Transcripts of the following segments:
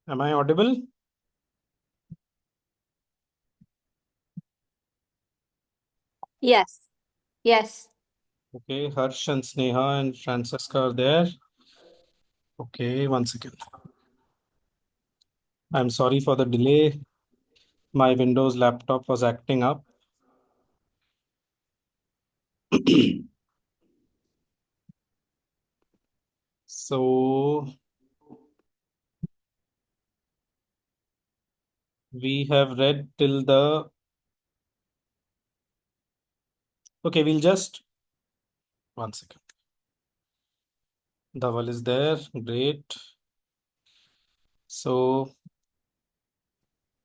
Am I audible? Yes. Yes. Okay, Harsh and Sneha and Francesca are there. Okay, one second. I'm sorry for the delay. My Windows laptop was acting up. So we have read till the. Okay, we'll just. One second. Dhaval is there. Great. So,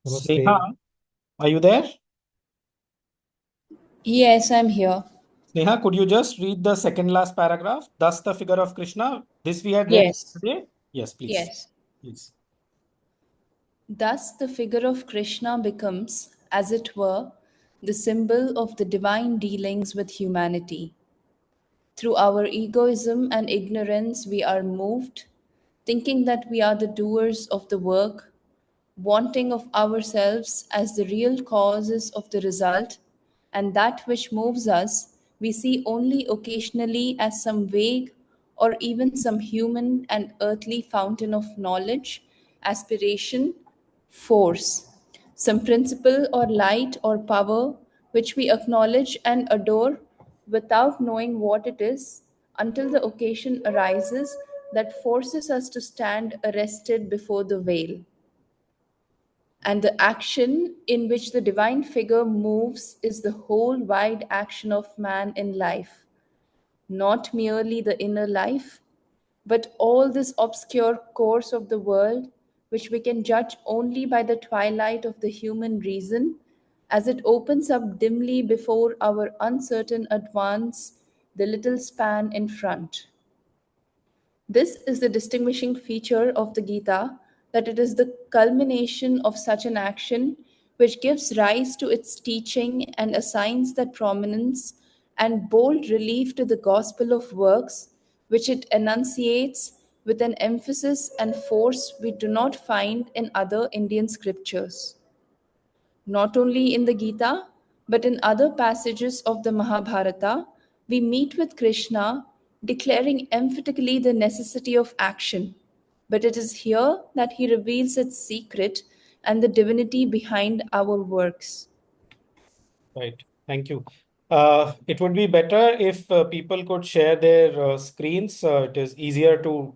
Namaste. Sneha, are you there? Yes, I'm here. Sneha, could you just read the second last paragraph? Thus the figure of Krishna. This we had read Yes. yesterday. Yes, please. Yes. Please. Thus, the figure of Krishna becomes, as it were, the symbol of the divine dealings with humanity. Through our egoism and ignorance, we are moved, thinking that we are the doers of the work, wanting of ourselves as the real causes of the result, and that which moves us we see only occasionally as some vague or even some human and earthly fountain of knowledge, aspiration, force, some principle or light or power which we acknowledge and adore without knowing what it is until the occasion arises that forces us to stand arrested before the veil. And the action in which the divine figure moves is the whole wide action of man in life, not merely the inner life, but all this obscure course of the world, which we can judge only by the twilight of the human reason, as it opens up dimly before our uncertain advance, the little span in front. This is the distinguishing feature of the Gita, that it is the culmination of such an action which gives rise to its teaching and assigns that prominence and bold relief to the gospel of works, which it enunciates with an emphasis and force we do not find in other Indian scriptures. Not only in the Gita, but in other passages of the Mahabharata, we meet with Krishna declaring emphatically the necessity of action. But it is here that he reveals its secret and the divinity behind our works. Right. Thank you. It would be better if people could share their screens. It is easier to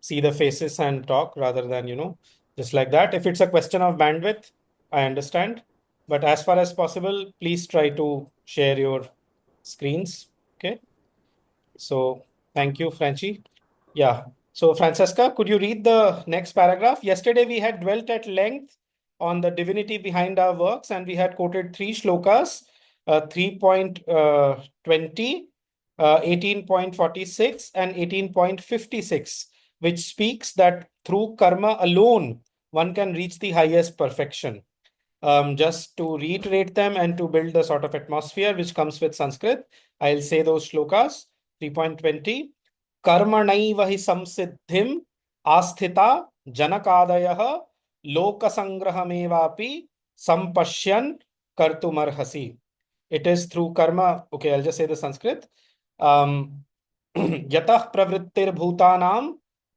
see the faces and talk rather than, just like that. If it's a question of bandwidth, I understand. But as far as possible, please try to share your screens. Okay. So thank you, Franchi. Yeah. So, Francesca, could you read the next paragraph? Yesterday, we had dwelt at length on the divinity behind our works, and we had quoted three shlokas 3.20, 18.46, and 18.56, which speaks that through karma alone, one can reach the highest perfection. Just to reiterate them and to build the sort of atmosphere which comes with Sanskrit, I'll say those shlokas. 3.20 कर्मणैव हि संसिद्धिम् आस्थिता जनकादयः लोकसंग्रहमेवापि संपश्यन् कर्तुमर्हसि. It is through karma. Okay, I'll just say the Sanskrit. यतः प्रवृत्तिर्भूतानां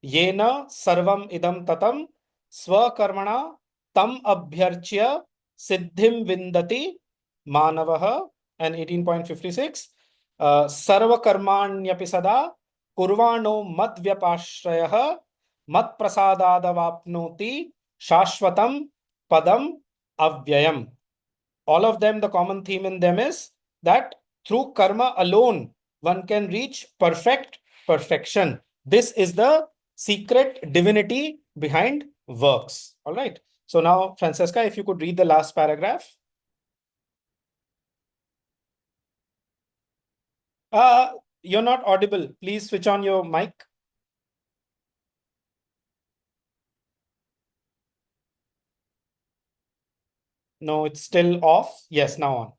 येन सर्वम् इदं ततं स्वकर्मणा तम अभ्यर्च्य सिद्धिं विन्दति मानवः. And 18.56 सर्वकर्माण्यपि सदा कुर्वाणो मद्व्यपाश्रयः मत्प्रसादादवाप्नोति शाश्वतं padam avyayam. All of them, the common theme in them is that through karma alone, one can reach perfection. This is the secret divinity behind works. All right. So now, Francesca, if you could read the last paragraph. You're not audible. Please switch on your mic. No, it's still off. Yes, now on.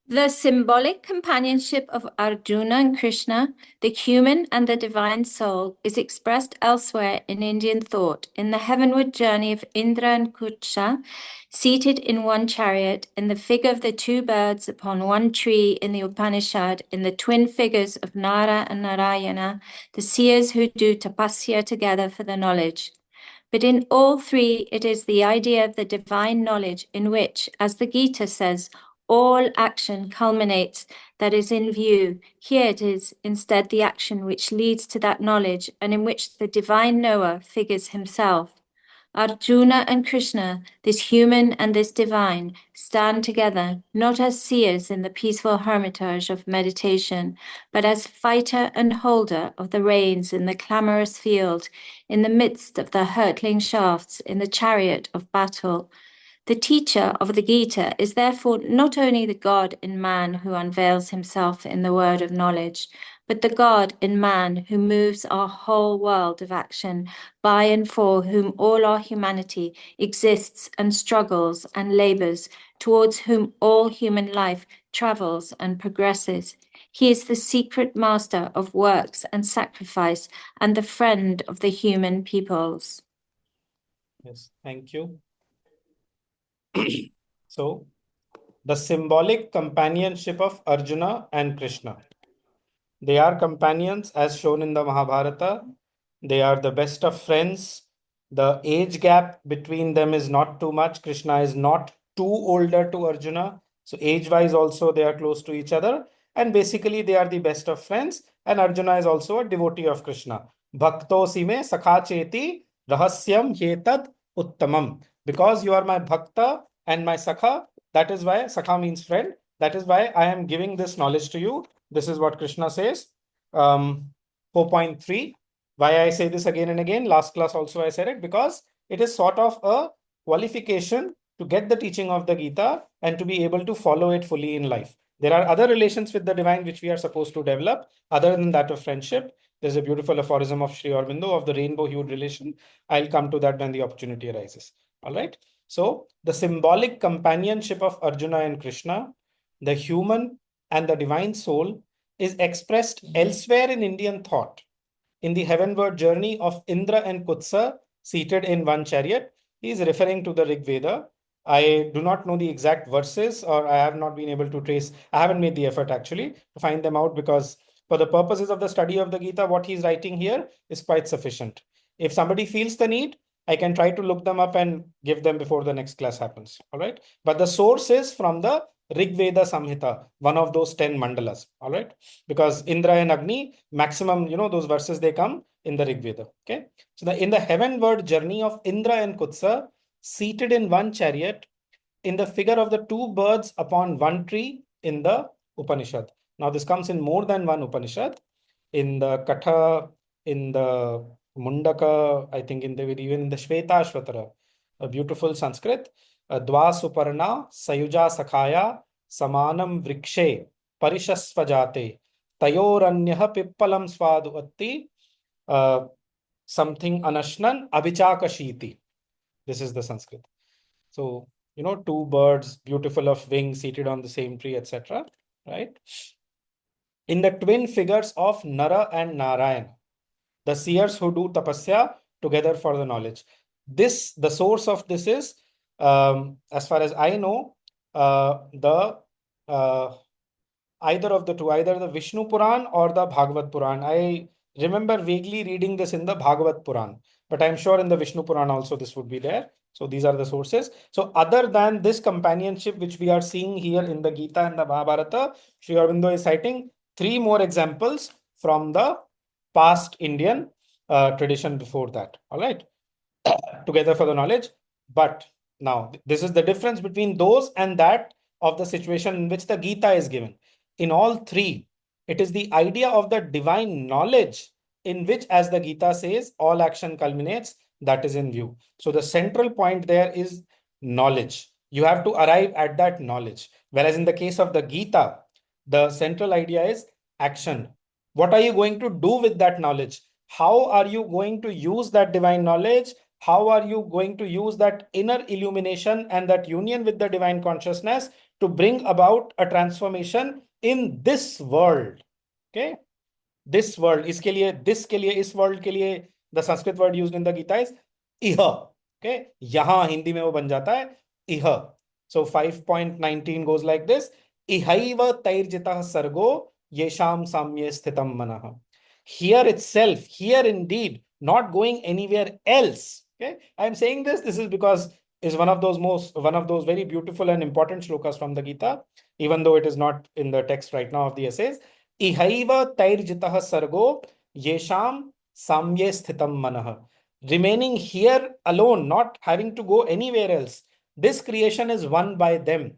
The symbolic companionship of Arjuna and Krishna, the human and the divine soul, is expressed elsewhere in Indian thought in the heavenward journey of Indra and Kutsha, seated in one chariot, in the figure of the two birds upon one tree in the Upanishad, in the twin figures of Nara and Narayana, the seers who do tapasya together for the knowledge. But in all three, it is the idea of the divine knowledge in which, as the Gita says, all action culminates that is in view. Here it is instead the action which leads to that knowledge and in which the divine knower figures himself. Arjuna and Krishna, this human and this divine, stand together not as seers in the peaceful hermitage of meditation, but as fighter and holder of the reins in the clamorous field, in the midst of the hurtling shafts in the chariot of battle. The teacher of the Gita is therefore not only the God in man who unveils himself in the word of knowledge, but the God in man who moves our whole world of action, by and for whom all our humanity exists and struggles and labors, towards whom all human life travels and progresses. He is the secret master of works and sacrifice and the friend of the human peoples. Yes, thank you. So, the symbolic companionship of Arjuna and Krishna. They are companions as shown in the Mahabharata. They are the best of friends. The age gap between them is not too much. Krishna is not too older to Arjuna. So age-wise also they are close to each other. And basically they are the best of friends. And Arjuna is also a devotee of Krishna. Bhakto sime sakha cheti rahasyam hetad uttamam. Because you are my bhakta and my sakha, that is why sakha means friend. That is why I am giving this knowledge to you. This is what Krishna says. 4.3. Why I say this again and again, last class also I said it, because it is sort of a qualification to get the teaching of the Gita and to be able to follow it fully in life. There are other relations with the divine which we are supposed to develop other than that of friendship. There's a beautiful aphorism of Sri Aurobindo of the rainbow-hued relation. I'll come to that when the opportunity arises. All right. So the symbolic companionship of Arjuna and Krishna, the human and the divine soul, is expressed elsewhere in Indian thought. In the heavenward journey of Indra and Kutsa, seated in one chariot, he is referring to the Rig Veda. I do not know the exact verses, or I have not been able to trace. I haven't made the effort actually to find them out, because for the purposes of the study of the Gita, what he's writing here is quite sufficient. If somebody feels the need, I can try to look them up and give them before the next class happens. All right. But the source is from the Rig Veda Samhita, one of those 10 mandalas. All right. Because Indra and Agni, maximum, those verses, they come in the Rig Veda. Okay. So in the heavenward journey of Indra and Kutsa, seated in one chariot, in the figure of the two birds upon one tree in the Upanishad. Now, this comes in more than one Upanishad. In the Katha, in the Mundaka, I think even in the Shvetashvatara, a beautiful Sanskrit. Dva Suparna Sayuja Sakhaya Samanam Vrikshe Parishasvajate Tayoranyah Pippalam Svaduatti something Anashnan Abhichakashiti. This is the Sanskrit. So, two birds, beautiful of wings, seated on the same tree, etc. Right? In the twin figures of Nara and Narayana, the seers who do tapasya together for the knowledge. The source of this is, as far as I know, either of the two, either the Vishnu Puran or the Bhagavad Puran. I remember vaguely reading this in the Bhagavad Puran, but I'm sure in the Vishnu Puran also this would be there. So these are the sources. So other than this companionship, which we are seeing here in the Gita and the Mahabharata, Sri Aurobindo is citing 3 more examples from the past Indian tradition before that. All right. Together for the knowledge. But now this is the difference between those and that of the situation in which the Gita is given. In all 3, it is the idea of the divine knowledge in which, as the Gita says, all action culminates, that is in view. So the central point there is knowledge. You have to arrive at that knowledge. Whereas in the case of the Gita, the central idea is action. What are you going to do with that knowledge? How are you going to use that divine knowledge? How are you going to use that inner illumination and that union with the divine consciousness to bring about a transformation in this world. Okay, this world. इसके लिए, this के लिए, इस world के लिए, the Sanskrit word used in the Gita is इह. Okay, यहाँ हिंदी में वो बन जाता है इह. So 5.19 goes like this: इहैव तैर्जितः सर्गो येषां साम्ये स्थितं मनः. Here itself, here indeed, not going anywhere else. Okay, I am saying this. This is because is one of those very beautiful and important shlokas from the Gita, even though it is not in the text right now of the essays. Ihaiva tairjitah sargo yesham samye sthitam manah. Remaining here alone, not having to go anywhere else. This creation is won by them.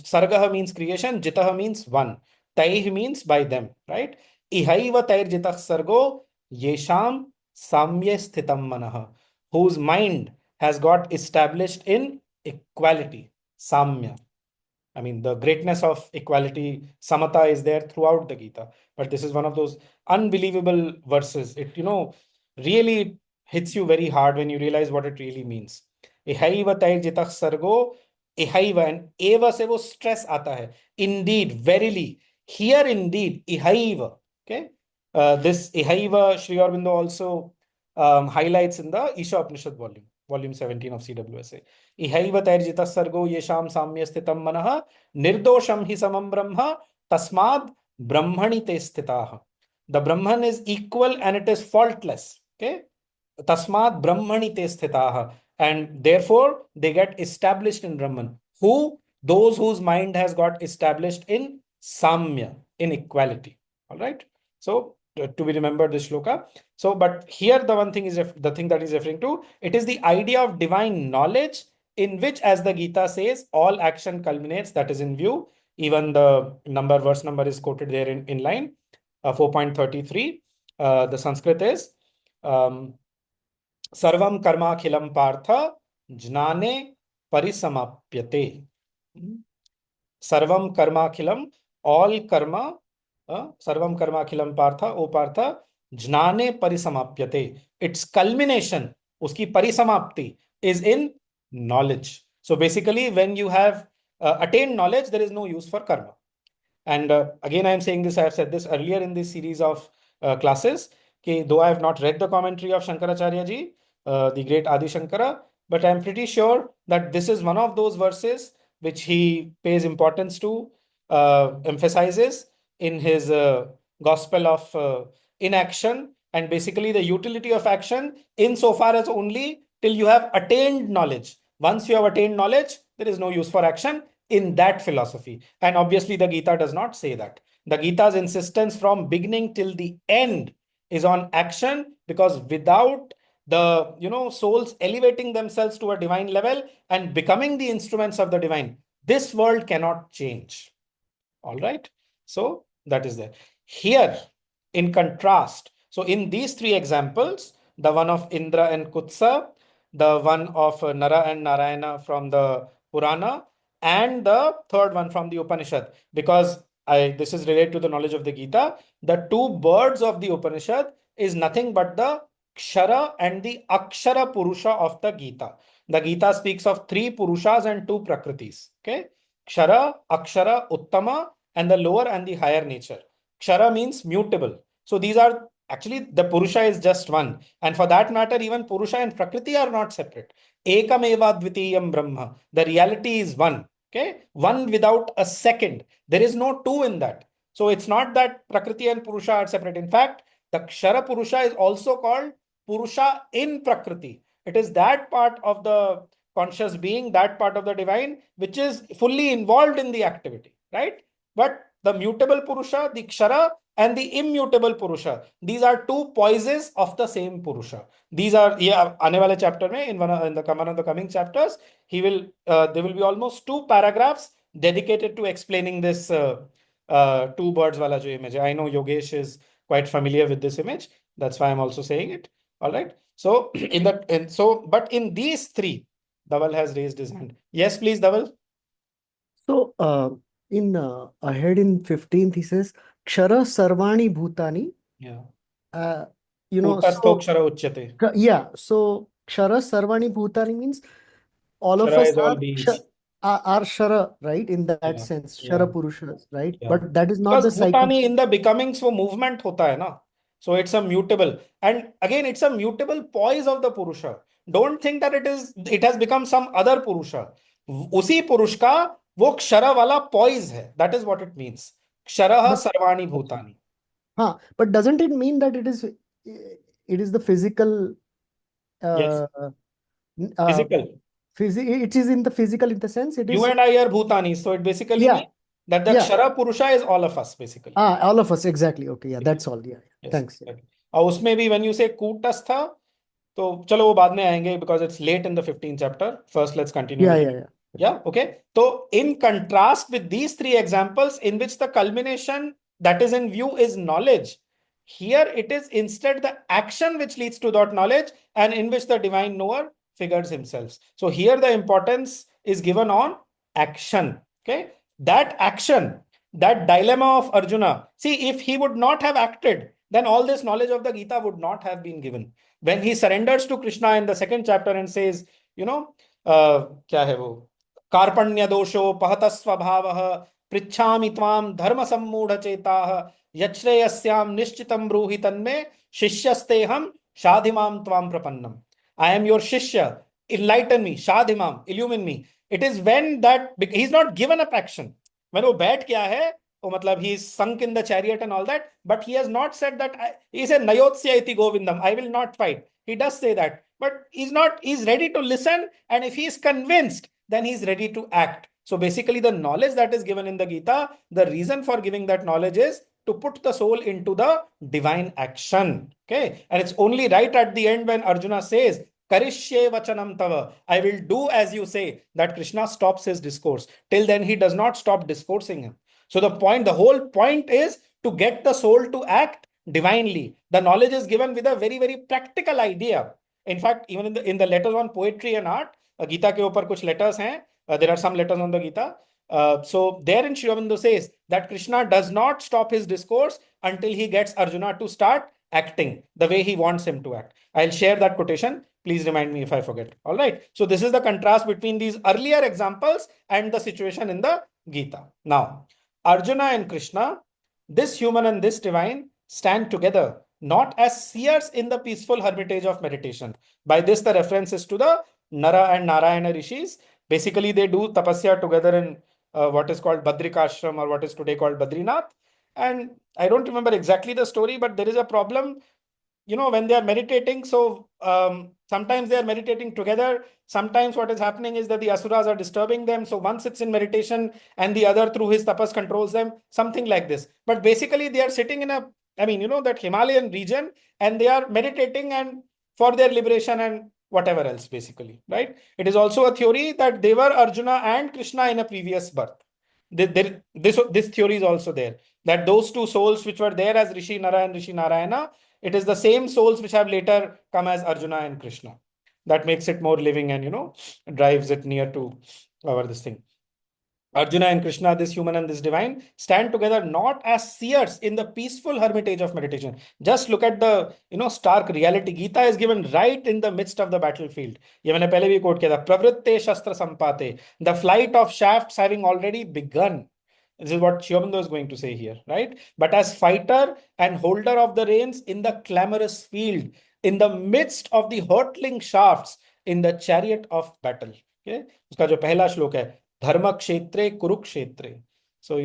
Sargah means creation, jitah means one. Taih means by them, right? Ihaiva tairjitah sargo yesham samye sthitam manah. Whose mind has got established in equality, samya. I mean, the greatness of equality, samata, is there throughout the Gita. But this is one of those unbelievable verses. It, really hits you very hard when you realize what it really means. Ihaiva tairjitah sargo, ihaiva, and eva se wo stress aata hai. Indeed, verily, here indeed, ihaiva. Okay. This ihaiva, Sri Aurobindo also highlights in the Isha Upanishad volume 17 of CWSA. Ihaiva tairjitah sargo yesham samya sthitam manah nirdosham hi samam brahma tasmad brahmani te sthitah. The Brahman is equal and it is faultless. Okay. Tasmad brahmani te sthitah. And therefore they get established in Brahman. Who? Those whose mind has got established in samya, in equality. All right. So to be remembered, this shloka. So, but here the one thing is the thing that is referring to, it is the idea of divine knowledge in which, as the Gita says, all action culminates, that is in view. Even the verse number is quoted there in line 4.33. The Sanskrit is Sarvam karma khilam partha jnane parisamapyate. Sarvam karma khilam, all karma, Sarvam karma khilam partha, O partha, jnane parisamapyate. Its culmination, uski parisamapti, is in knowledge. So basically, when you have attained knowledge, there is no use for karma. And again, I am saying this, I have said this earlier in this series of classes, though I have not read the commentary of Shankaracharya ji, the great Adi Shankara, but I am pretty sure that this is one of those verses which he pays importance to, emphasizes in his gospel of inaction, and basically the utility of action insofar as only till you have attained knowledge. Once you have attained knowledge, there is no use for action in that philosophy. And obviously the Gita does not say that. The Gita's insistence from beginning till the end is on action, because without the souls elevating themselves to a divine level and becoming the instruments of the divine, this world cannot change. All right. So that is there. Here, in contrast, so in these three examples, the one of Indra and Kutsa, the one of Nara and Narayana from the Purana, and the third one from the Upanishad, because this is related to the knowledge of the Gita. The two birds of the Upanishad is nothing but the Kshara and the Akshara Purusha of the Gita. The Gita speaks of three Purushas and two Prakritis. Okay, Kshara, Akshara, Uttama, and the lower and the higher nature. Kshara means mutable. So these are actually, the Purusha is just one. And for that matter, even Purusha and Prakriti are not separate. Ekam eva dvitiyam Brahma. The reality is one. Okay, one without a second. There is no two in that. So it's not that Prakriti and Purusha are separate. In fact, the Kshara Purusha is also called Purusha in Prakriti. It is that part of the conscious being, that part of the divine, which is fully involved in the activity, right? But the mutable Purusha, the Kshara, and the immutable Purusha, these are two poises of the same Purusha. These are, aane wale chapter mein, in one of the coming chapters, there will be almost 2 paragraphs dedicated to explaining this two birds wala jo image. I know Yogesh is quite familiar with this image. That's why I'm also saying it. All right. So but in these three, Dhaval has raised his hand. Yes, please, Dhaval. So in ahead in 15th, he says, Kshara Sarvani Bhutani. Yeah. So, uchyate. yeah. So Kshara Sarvani Bhutani means all of Kshara us is all are beings. are Shara, right? In that Yeah, sense, yeah, Shara Purushas, right? yeah. But that is not Because the cycle. Bhutani in the becomings वो movement होता है ना. So it's a mutable. And again, it's a mutable poise of the Purusha. Don't think that it has become some other Purusha. उसी पुरुष का वो क्षर वाला poise है. That is what it means. क्षरः But सर्वाणि भूतानि. but doesn't it mean that it is the physical Yes, uh, uh, physical. it is in the physical in the sense it You is, and I are Bhutani. So it basically yeah, means that the yeah. Kshara Purusha is all of us, basically. All of us, exactly. Okay, yeah, that's all. Yeah, yeah. Yes, Thanks. exactly. और उसमें भी when you say कूटस्थ, तो चलो वो बाद में आएंगे because it's late in the 15th chapter. First, let's continue Yeah, with yeah, yeah. yeah, okay. So in contrast with these three examples in which the culmination that is in view is knowledge, here it is instead the action which leads to that knowledge and in which the divine knower figures himself. So here the importance is given on action. Okay. That action, that dilemma of Arjuna. See, if he would not have acted, then all this knowledge of the Gita would not have been given. When he surrenders to Krishna in the second chapter and says, you know, क्या है वो कार्पण्य दोषो पहत स्वभावः पृच्छामि त्वां धर्म सम्मूढ़ चेताः यच्छ्रेयस्याम निश्चितं ब्रूहि तन्मे शिष्यस्तेहं शाधिमां त्वां प्रपन्नम. I am your shishya, enlighten me, शाधिमाम, illumine me. It is when that he's not given up action. When वो बैठ गया है, वो मतलब he is sunk in the chariot and all that, but he has not said that he said nayotsya iti govindam, I will not fight. He does say that, but he's ready to listen, and if he is convinced, then he's ready to act. So basically the knowledge that is given in the Gita, the reason for giving that knowledge is to put the soul into the divine action. Okay. And it's only right at the end when Arjuna says, Karishye vachanam tava, I will do as you say, that Krishna stops his discourse. Till then, he does not stop discoursing him. So the whole point is to get the soul to act divinely. The knowledge is given with a very, very practical idea. In fact, even in the letters on poetry and art, Gita के ऊपर कुछ letters हैं. There are some letters on the Gita. So therein Sri Aurobindo says that Krishna does not stop his discourse until he gets Arjuna to start acting the way he wants him to act. I'll share that quotation. Please remind me if I forget. All right. So this is the contrast between these earlier examples and the situation in the Gita. Now, Arjuna and Krishna, this human and this divine, stand together, not as seers in the peaceful hermitage of meditation. By this, the reference is to the Nara and Narayana rishis. Basically, they do tapasya together in what is called Badrikashram, or what is today called Badrinath. And I don't remember exactly the story, but there is a problem, when they are meditating. So sometimes they are meditating together. Sometimes what is happening is that the asuras are disturbing them. So one sits in meditation and the other through his tapas controls them, something like this. But basically they are sitting in that Himalayan region, and they are meditating and for their liberation and whatever else, basically, right? It is also a theory that they were Arjuna and Krishna in a previous birth. This theory is also there, that those two souls which were there as Rishi Nara and Rishi Narayana, it is the same souls which have later come as Arjuna and Krishna. That makes it more living and, drives it near to this thing. Arjuna and Krishna, this human and this divine, stand together not as seers in the peaceful hermitage of meditation. Just look at the, stark reality. Gita is given right in the midst of the battlefield. ये मैंने पहले भी quote किया था. Pravritte shastra sampate. The flight of shafts having already begun. This is what Sri Aurobindo is going to say here, right? But as fighter and holder of the reins in the clamorous field, in the midst of the hurtling shafts, in the chariot of battle. Okay? उसका जो पहला श्लोक है, धर्म क्षेत्रे कुरुक्षेत्रे. So,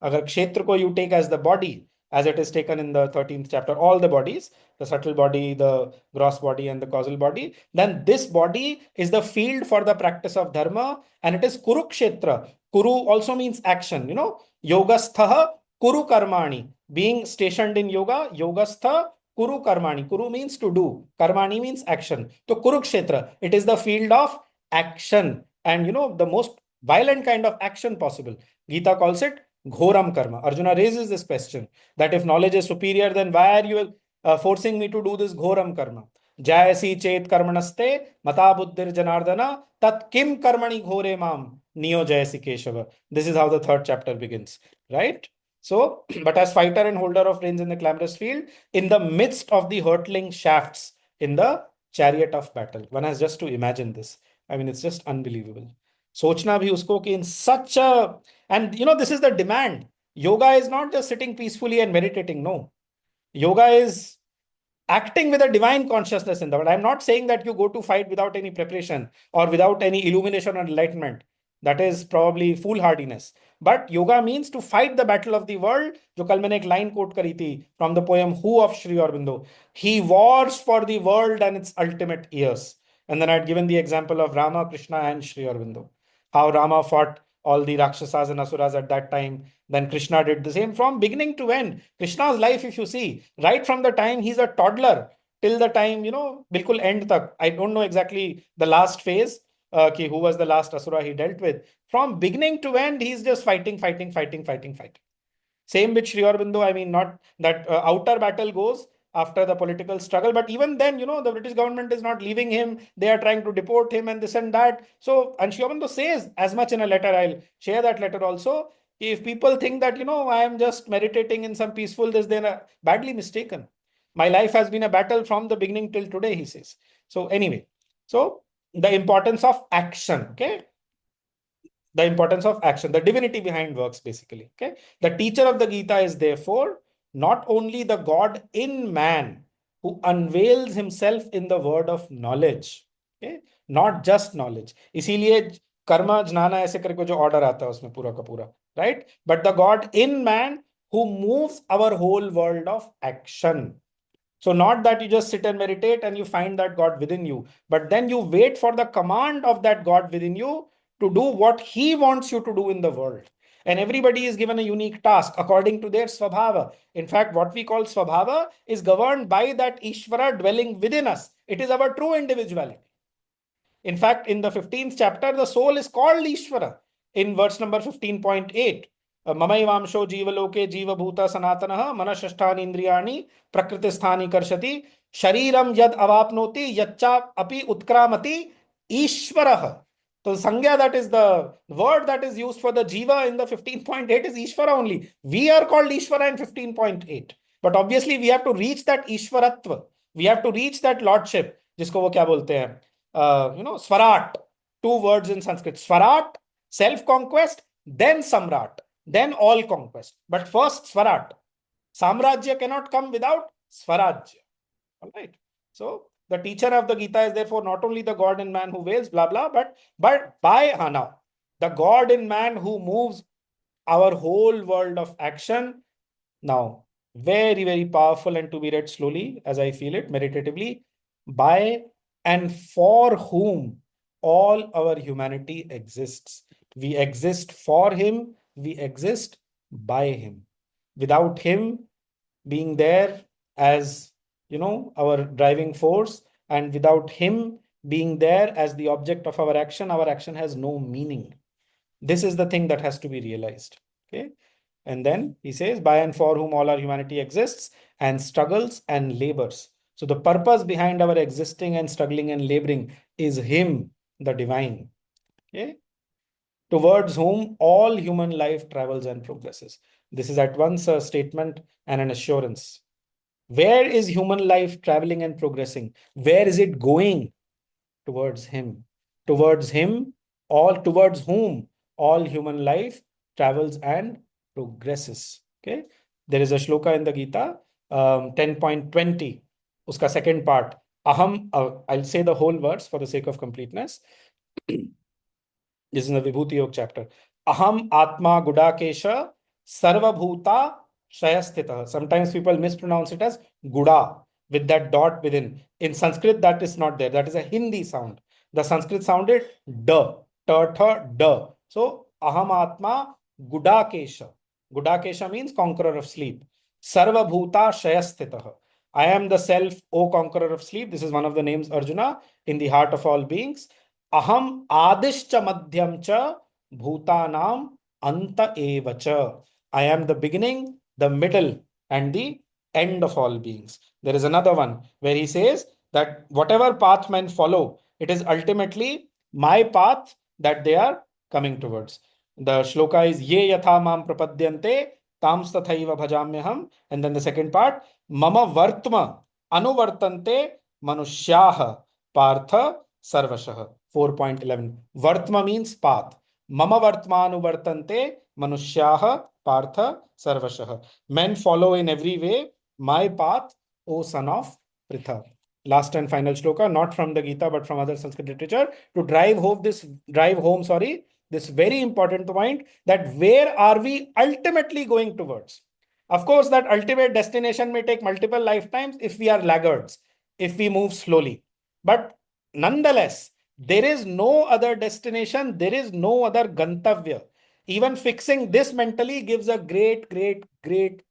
अगर क्षेत्र को you take as the body, as it is taken in the 13th chapter, all the bodies, the subtle body, the gross body, and the causal body, then this body is the field for the practice of dharma, and it is Kurukshetra. Kuru also means action, Yogastha Kuru Karmani, being stationed in yoga, Yogastha Kuru Karmani. Kuru means to do, Karmani means action. So Kurukshetra, it is the field of action, and the most violent kind of action possible. Gita calls it Ghoram Karma. Arjuna raises this question that if knowledge is superior, then why are you forcing me to do this Ghoram Karma? Jayasi chet karmanaste mata buddhir janardana tat kim karmani ghore mam neo jayasi keshava. This is how the third chapter begins, right? So, but as fighter and holder of reins in the clamorous field, in the midst of the hurtling shafts in the chariot of battle. One has just to imagine this. I mean, it's just unbelievable. सोचना भी उसको कि in such a, and this is the demand. Yoga is not just sitting peacefully and meditating. No, yoga is acting with a divine consciousness in the world. I'm not saying that you go to fight without any preparation or without any illumination or enlightenment. That is probably foolhardiness. But yoga means to fight the battle of the world. जो कल मैंने एक line quote करी थी from the poem Who of Sri Aurobindo. He wars for the world and its ultimate years. And then I'd given the example of Rama, Krishna, and Sri Aurobindo. How Rama fought all the Rakshasas and Asuras at that time. Then Krishna did the same from beginning to end. Krishna's life, if you see, right from the time he's a toddler till the time, bilkul end tak. I don't know exactly the last phase, who was the last Asura he dealt with. From beginning to end, he's just fighting. Same with Sri Aurobindo. I mean, not that outer battle goes after the political struggle, but even then, the British government is not leaving him. They are trying to deport him and this and that. So, and Sri Aurobindo says as much in a letter. I'll share that letter also. If people think that, I am just meditating in some peaceful this, they are badly mistaken. My life has been a battle from the beginning till today, he says. So anyway, so the importance of action, okay? The importance of action, the divinity behind works, basically. Okay. The teacher of the Gita is therefore not only the God in man who unveils himself in the word of knowledge. Okay. Not just knowledge. इसीलिए कर्म ज्ञाना ऐसे करके जो order आता है उसमें पूरा का पूरा, right? But the God in man who moves our whole world of action. So not that you just sit and meditate and you find that God within you, but then you wait for the command of that God within you to do what he wants you to do in the world. And everybody is given a unique task according to their svabhava. In fact, what we call svabhava is governed by that Ishvara dwelling within us. It is our true individuality. In fact, in the 15th chapter, the soul is called Ishvara in verse number 15.8. ममैवांशो जीवलोके जीवभूत सनातनः मनःषष्ठानि इंद्रियाणि प्रकृतिस्थानि कर्षति शरीरम यद अवाप्नोति यच्चा अपि उत्क्रामति ईश्वरः. So Sangya, that is the word that is used for the Jiva in the 15.8 is Ishvara only. We are called Ishvara in 15.8. But obviously we have to reach that Ishvaratva. We have to reach that lordship. जिसको वो क्या बोलते हैं? Swarat. Two words in Sanskrit. Swarat, self-conquest, then Samrat, then all conquest. But first Swarat. Samrajya cannot come without Swarajya. All right. So the teacher of the Gita is therefore not only the God in man who wails, blah, blah, but by now, the God in man who moves our whole world of action. Now, very, very powerful and to be read slowly as I feel it, meditatively, by and for whom all our humanity exists. We exist for him, we exist by him. Without him being there as our driving force, and without him being there as the object of our action has no meaning. This is the thing that has to be realized. Okay. And then he says, by and for whom all our humanity exists and struggles and labors. So the purpose behind our existing and struggling and laboring is him, the divine. Okay. Towards whom all human life travels and progresses. This is at once a statement and an assurance. Where is human life traveling and progressing? Where is it going? Towards him. Towards him, towards whom all human life travels and progresses. Okay. There is a shloka in the Gita, 10.20. Uska second part. Aham, I'll say the whole verse for the sake of completeness. This is in the Vibhuti Yoga chapter. Aham Atma Gudakesha Sarvabhuta Shayasthita. Sometimes people mispronounce it as Guda with that dot within. In Sanskrit, that is not there. That is a Hindi sound. The Sanskrit sounded da, ta, tha, da. So Aham Atma Gudakesha. Gudakesha means conqueror of sleep. Sarvabhuta Shayasthita. I am the self, O conqueror of sleep. This is one of the names Arjuna in the heart of all beings. Aham Adishcha Madhyamcha Bhutanam Anta Evacha. I am the beginning, the middle, and the end of all beings. There is another one where he says that whatever path men follow, it is ultimately my path that they are coming towards. The shloka is Ye Yatha Mam Prapadyante Tams Tathaiva Bhajamyaham. And then the second part, Mama Vartma Anuvartante Manushyaha Partha Sarvashaha. 4.11. Vartma means path. Mama vartmanu vartante manushyaha partha sarvashah. Men follow in every way my path, O son of Pritha. Last and final shloka, not from the Gita but from other Sanskrit literature, to drive home this very important point, that where are we ultimately going towards? Of course, that ultimate destination may take multiple lifetimes if we are laggards, if we move slowly. But nonetheless, there is no other destination, there is no other gantavya. Even fixing this mentally gives a great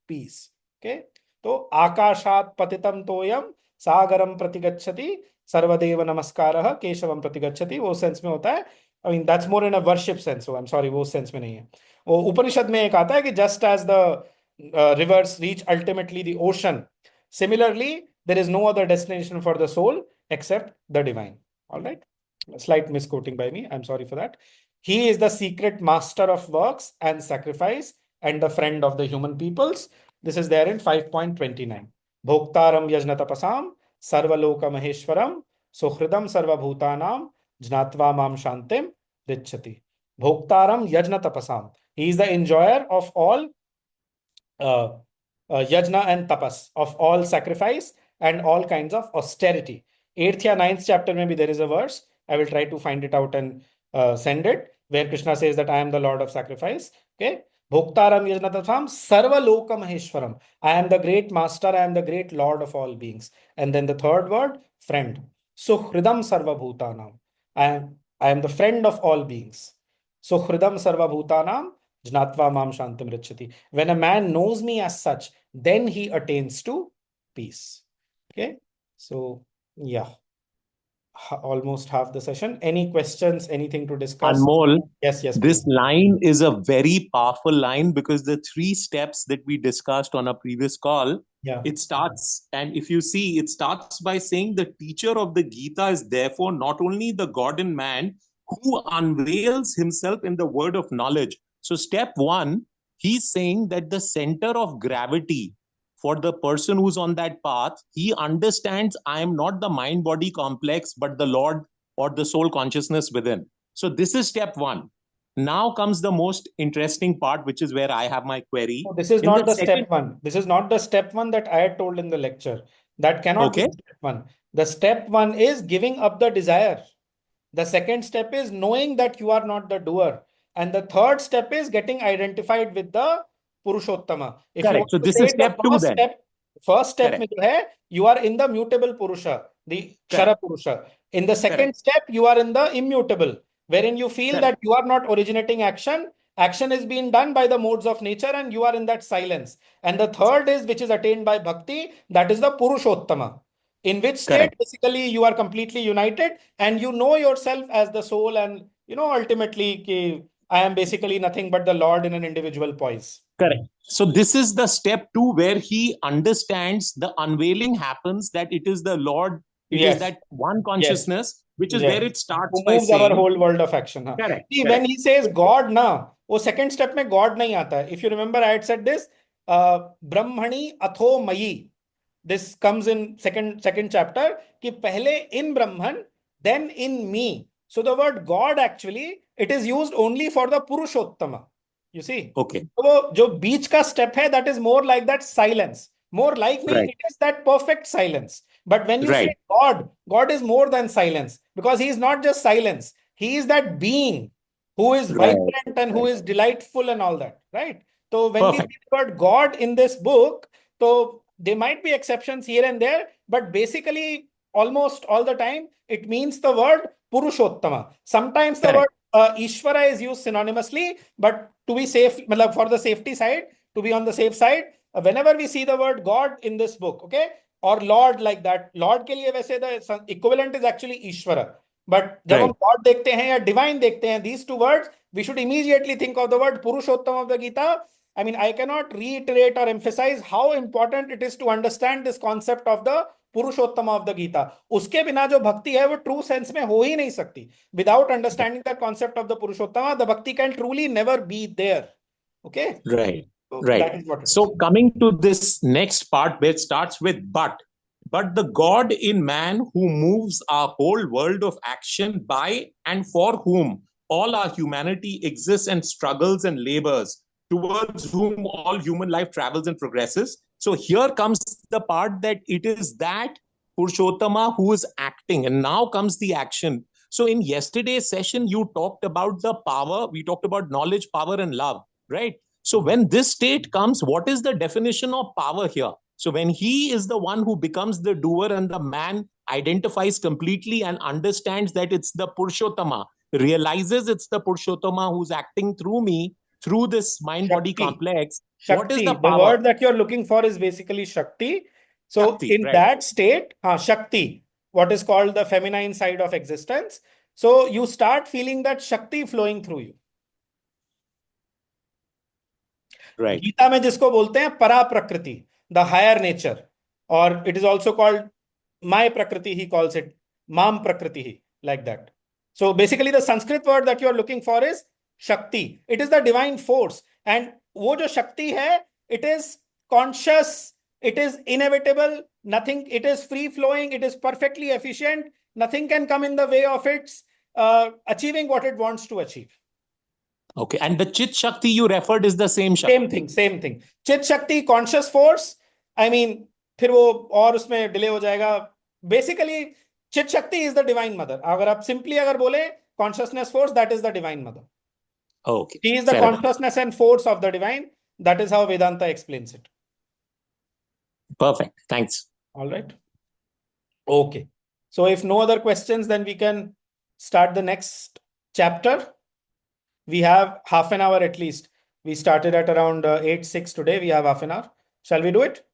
peace. Okay? So, akashat patitam toyam sagaram pratigachati sarvadeva namaskarah keshavam pratigachati. वो sense में होता है. I mean, that's more in a worship sense. So I'm sorry, वो sense में नहीं है. वो उपनिषद में एक आता है कि just as the rivers reach ultimately the ocean, similarly there is no other destination for the soul except the divine. All right, a slight misquoting by me, I'm sorry for that. He is the secret master of works and sacrifice and the friend of the human peoples. This is there in 5.29. Bhoktaram yajna tapasam sarvaloka maheshwaram suhridam sarvabhutanam jnatva mam shantim richati. Bhoktaram yajna tapasam. He is the enjoyer of all yajna and tapas, of all sacrifice and all kinds of austerity. 8th or 9th chapter, maybe there is a verse. I will try to find it out and send it, where Krishna says that I am the Lord of sacrifice. Okay. Bhoktaram yajna tapasam sarva loka maheshwaram. I am the great master, I am the great Lord of all beings. And then the third word, friend. Suhridam sarva bhutanam. I am the friend of all beings. Suhridam sarva bhutanam jnatva mam shantim richati. When a man knows me as such, then he attains to peace. Okay. So, yeah. Almost half the session. Any questions, anything to discuss? Anmol, Yes, this please. line is a very powerful line, because the 3 steps that we discussed on a previous call, Yeah. it starts, and if you see, it starts by saying the teacher of the Gita is therefore not only the God in man who unveils himself in the word of knowledge. So step 1, he's saying that the center of gravity for the person who's on that path, he understands I am not the mind-body complex, but the Lord or the soul consciousness within. So this is step 1. Now comes the most interesting part, which is where I have my query. No, this is In not the second- step 1. This is not the step 1 that I had told in the lecture. That cannot Okay. be step 1. The step 1 is giving up the desire. The second step is knowing that you are not the doer. And the third step is getting identified with the Purushottama. If you Correct. want So to this say is it, the step 2 then. first step Correct. में जो है, you are in the mutable Purusha, the Kshara Correct. Purusha. In the second Correct. step, you are in the immutable, wherein you feel Correct. that you are not originating action. Action is being done by the modes of nature and you are in that silence. And the third is, which is attained by bhakti, that is the Purushottama. In which state, Correct. basically, you are completely united and you know yourself as the soul, and you know ultimately ki, I am basically nothing but the Lord in an individual poise. Correct. So this is the step 2, where he understands the unveiling happens, that it is the Lord, it Yes. is that one consciousness, which is where Yes. it starts Who by moves our saying, whole world of action. Huh? correct, See, correct. when he says God, na, वो second step में God नहीं आता है. If you remember, I had said this, Brahmani atho mayi. This comes in second chapter, कि पहले in Brahman, then in me. So the word God actually, it is used only for the Purushottama. You see? Okay. तो वो जो बीच का step है, that is more like that silence. More like me, Right. it is that perfect silence. But when you Right. say God, God is more than silence, because he is not just silence. He is that being who is Right. vibrant and who is delightful and all that, right? So when we Perfect. see the word God in this book, so there might be exceptions here and there, but basically almost all the time it means the word Purushottama. Sometimes the Correct. word Ishvara is used synonymously, but to be safe, for the safety side, to be on the safe side, whenever we see the word God in this book, okay, or Lord like that, Lord के लिए वैसे the equivalent is actually Ishvara. But जब हम Right. God देखते हैं या divine देखते हैं, these two words, we should immediately think of the word Purushottam of the Gita. I mean, I cannot reiterate or emphasize how important it is to understand this concept of the Purushottama of the Gita. उसके बिना जो भक्ति है वो true sense में हो ही नहीं सकती. Without understanding the concept of the Purushottama, the bhakti can truly never be there. Okay? Right. So Right. that is what it is. So coming to this next part, where it starts with but but the God in man who moves our whole world of action by and for whom all our humanity exists and struggles and labors, towards whom all human life travels and progresses. So here comes the part that it is that Purushottama who is acting, and now comes the action. So in yesterday's session, you talked about the power, we talked about knowledge, power, and love, right? So when this state comes, what is the definition of power here? So when he is the one who becomes the doer and the man identifies completely and understands that it's the Purushottama, realizes it's the Purushottama who's acting through me, through this mind-body Shakti. complex, what is Shakti. the The power? word that you're looking for is basically Shakti. So Shakti, in right. that state, Shakti, what is called the feminine side of existence. So you start feeling that Shakti flowing through you. Right. Gita में जिसको बोलते हैं परा प्रकृति, the higher nature, और it is also called my प्रकृति, he calls it माम प्रकृति, like that. So basically the Sanskrit word that you are looking for is Shakti. It is the divine force. And वो जो शक्ति है, it is conscious, it is inevitable, nothing, it is free flowing, it is perfectly efficient, nothing can come in the way of its achieving what it wants to achieve. Okay, and the Chit Shakti you referred is the same Shakti. Same thing. Chit Shakti, conscious force. I mean, फिर वो और उसमें delay हो जाएगा. Basically, Chit Shakti is the divine mother. अगर आप simply अगर बोले consciousness force, that is the divine mother. Okay. She is the fair enough. consciousness and force of the divine. That is how Vedanta explains it. Perfect. Thanks. All right. Okay. So if no other questions, then we can start the next chapter. We have half an hour at least. We started at around 8:06 today. We have half an hour. Shall we do it?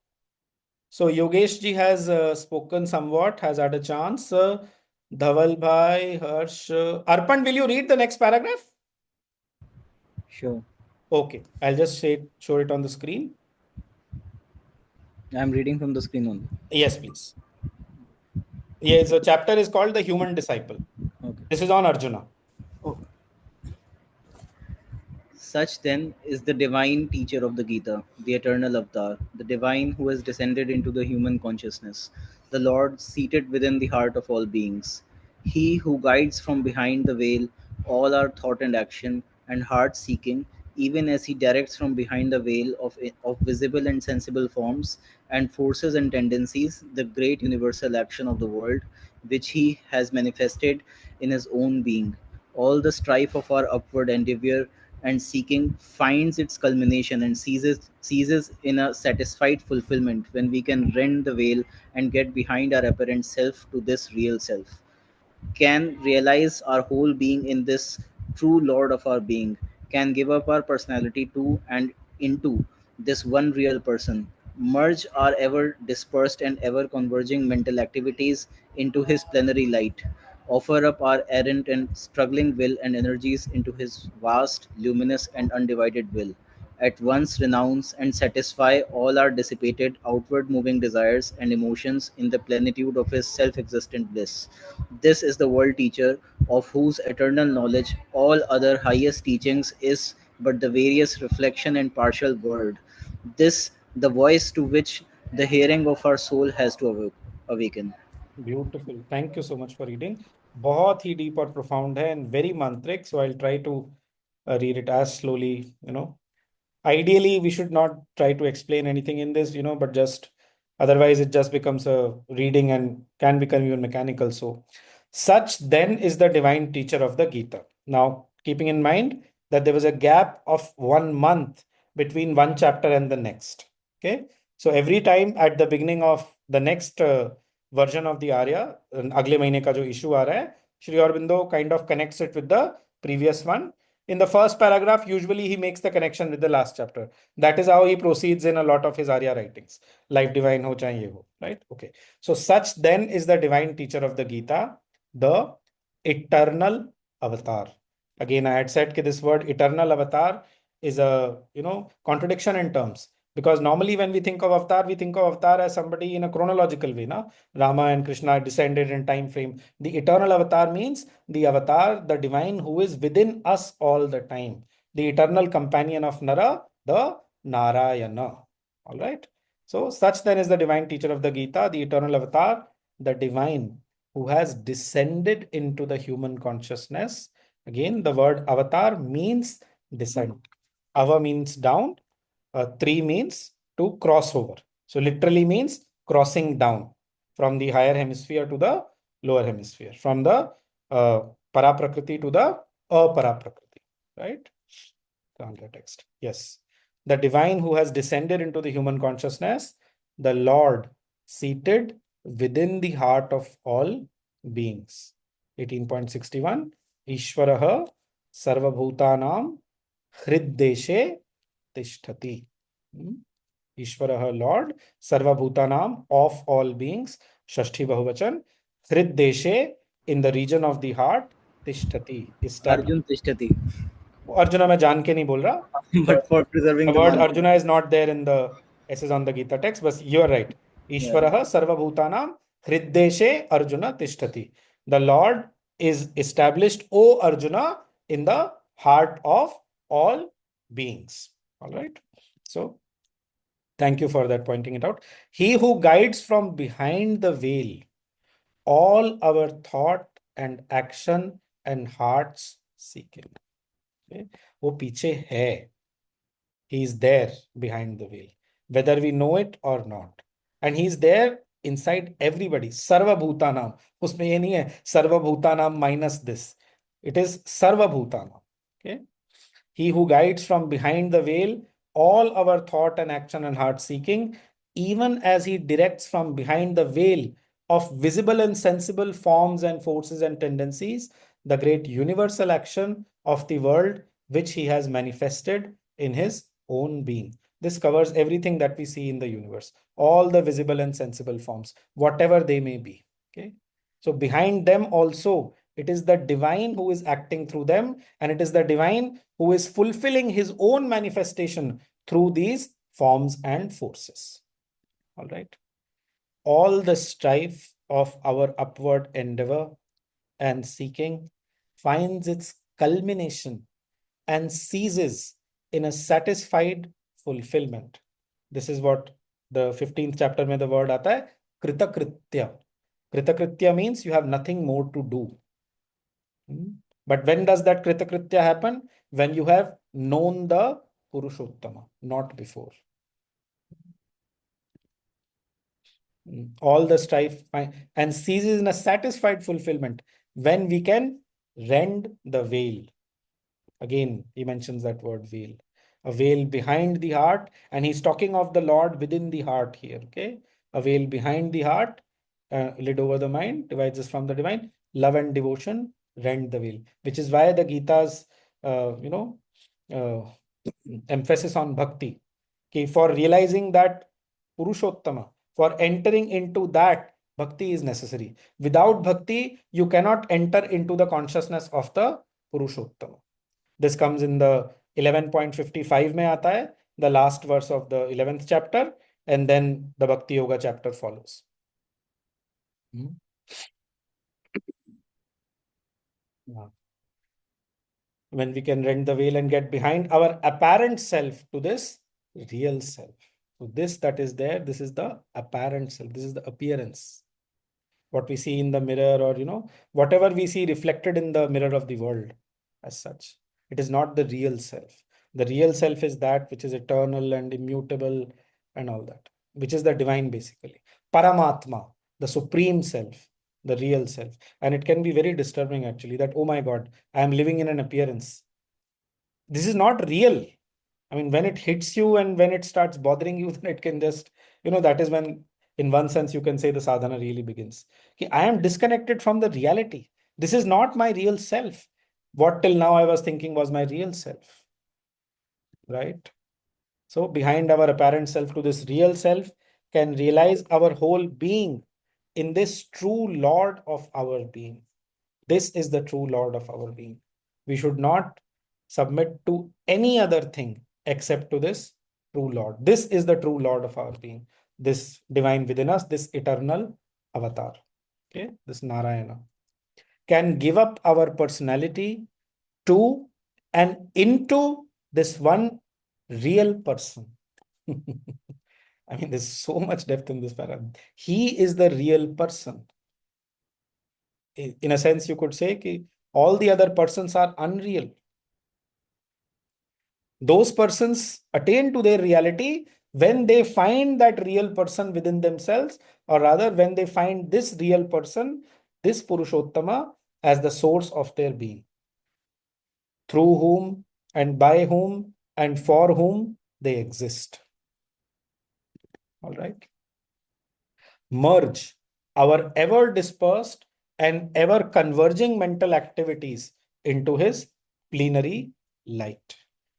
So Yogesh ji has spoken somewhat, has had a chance. Dhaval Bhai, Harsh. Arpan, will you read the next paragraph? Sure. Okay. I'll just show it on the screen. I'm reading from the screen only. Yes, please. Yes, the chapter is called The Human Disciple. Okay. This is on Arjuna. Such then is the divine teacher of the Gita, the eternal avatar, the divine who has descended into the human consciousness, the Lord seated within the heart of all beings. He who guides from behind the veil all our thought and action and heart seeking, even as he directs from behind the veil of visible and sensible forms and forces and tendencies the great universal action of the world, which he has manifested in his own being. All the strife of our upward endeavor and seeking finds its culmination and ceases in a satisfied fulfillment when we can rend the veil and get behind our apparent self to this real self, can realize our whole being in this true Lord of our being, can give up our personality to and into this one real person, merge our ever dispersed and ever converging mental activities into his plenary light, offer up our errant and struggling will and energies into his vast, luminous, and undivided will, at once renounce and satisfy all our dissipated, outward moving desires and emotions in the plenitude of his self existent bliss. This is the world teacher, of whose eternal knowledge all other highest teachings is but the various reflection and partial word. This, the voice to which the hearing of our soul has to awaken. Beautiful. Thank you so much for reading. बहुत ही deep और profound है and very mantric. So I'll try to read it as slowly, Ideally, we should not try to explain anything in this, but just otherwise it just becomes a reading and can become even mechanical. So such then is the divine teacher of the Gita. Now, keeping in mind that there was a gap of 1 month between one chapter and the next. Okay. So every time at the beginning of the next version of the Arya, अगले महीने का जो issue आ रहा है, Sri Aurobindo kind of connects it with the previous one. In the first paragraph, usually he makes the connection with the last chapter. That is how he proceeds in a lot of his Arya writings. Life divine ho chahe ye ho, right? Okay. So such then is the divine teacher of the Gita, the eternal avatar. Again, I had said that this word eternal avatar is a, contradiction in terms. Because normally when we think of avatar as somebody in a chronological way. Na? Rama and Krishna descended in time frame. The eternal avatar means the avatar, the divine who is within us all the time. The eternal companion of Nara, the Narayana. All right. So such then is the divine teacher of the Gita, the eternal avatar, the divine who has descended into the human consciousness. Again, the word avatar means descent. Ava means down. Three means to cross over. So literally means crossing down from the higher hemisphere to the lower hemisphere, from the Paraprakriti to the Aparaprakriti, right? Text. Yes. The divine who has descended into the human consciousness, the Lord seated within the heart of all beings. 18.61. Ishvaraha sarvabhutanam hriddeshe tishtati. Ishvaraha, Lord, sarvabhutanam, of all beings, Shashti Bahuvachan, hriddeshe, in the region of the heart, tishtati, established. Arjun Tishtati. Arjuna मैं जान के नहीं बोल रहा. But for preserving The the word mantra. Arjuna is not there in the essays on the Gita text, but you are right. Ishvaraha sarvabhutanam hriddeshe Arjuna tishtati. The Lord is established, O Arjuna, in the heart of all beings. All right. So thank you for that, pointing it out. He who guides from behind the veil all our thought and action and hearts seeking. Okay? वो पीछे है. He is there behind the veil, whether we know it or not. And he is there inside everybody. Sarva Bhutanam. उसमें ये नहीं है Sarva Bhutanam minus this. It is Sarva Bhutanam. Okay. He who guides from behind the veil all our thought and action and heart seeking, even as he directs from behind the veil of visible and sensible forms and forces and tendencies, the great universal action of the world which he has manifested in his own being. This covers everything that we see in the universe, all the visible and sensible forms, whatever they may be. Okay. So behind them also, it is the divine who is acting through them, and it is the divine who is fulfilling his own manifestation through these forms and forces. All right. All the strife of our upward endeavor and seeking finds its culmination and ceases in a satisfied fulfillment. This is what the 15th chapter mein the word aata hai, kritakritya. Kritakritya means you have nothing more to do. But when does that kritakritya happen? When you have known the Purushottama, not before. All the strife and ceases in a satisfied fulfillment when we can rend the veil. Again, he mentions that word veil. A veil behind the heart, and he's talking of the Lord within the heart here. Okay, a veil behind the heart, lid over the mind, divides us from the divine. Love and devotion rend the veil, which is why the Gita's emphasis on bhakti. Okay, for realizing that Purushottama, for entering into that, bhakti is necessary. Without bhakti, you cannot enter into the consciousness of the Purushottama. This comes in the 11.55 mein aata hai, the last verse of the 11th chapter, and then the Bhakti Yoga chapter follows. When we can rend the veil and get behind our apparent self to this real self. So this that is there, this is the apparent self, this is the appearance. What we see in the mirror, or whatever we see reflected in the mirror of the world as such. It is not the real self. The real self is that which is eternal and immutable and all that, which is the divine basically. Paramatma, the supreme self, the real self. And it can be very disturbing actually that, oh my God, I am living in an appearance. This is not real. I mean, when it hits you and when it starts bothering you, then it can just, that is when, in one sense, you can say the sadhana really begins. Okay, I am disconnected from the reality. This is not my real self. What till now I was thinking was my real self, right? So behind our apparent self to this real self can realize our whole being in this true Lord of our being. This is the true Lord of our being. We should not submit to any other thing except to this true Lord. This is the true Lord of our being. This divine within us, this eternal avatar. Okay, this Narayana can give up our personality to and into this one real person. I mean, there's so much depth in this para. He is the real person. In a sense, you could say that all the other persons are unreal. Those persons attain to their reality when they find that real person within themselves, or rather when they find this real person, this Purushottama, as the source of their being, through whom and by whom and for whom they exist. All right. Merge our ever dispersed and ever converging mental activities into his plenary light.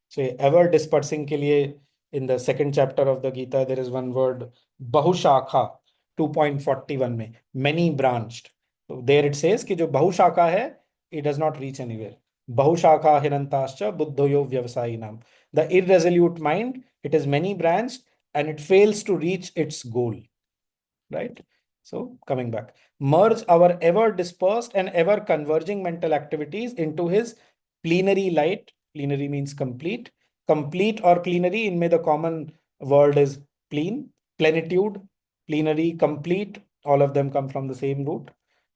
So ever dispersing ke liye, in the second chapter of the Gita, there is one word, Bahushakha, 2.41 mein, many branched. So there it says कि जो बहुशाखा है, it does not reach anywhere. Bahushakha hirantascha buddhoyo vyavasayinam. The irresolute mind, it is many branched and it fails to reach its goal. Right? So coming back, merge our ever dispersed and ever converging mental activities into his plenary light. Plenary means complete. Complete or plenary, in the common word is plenitude, plenary, complete. All of them come from the same root.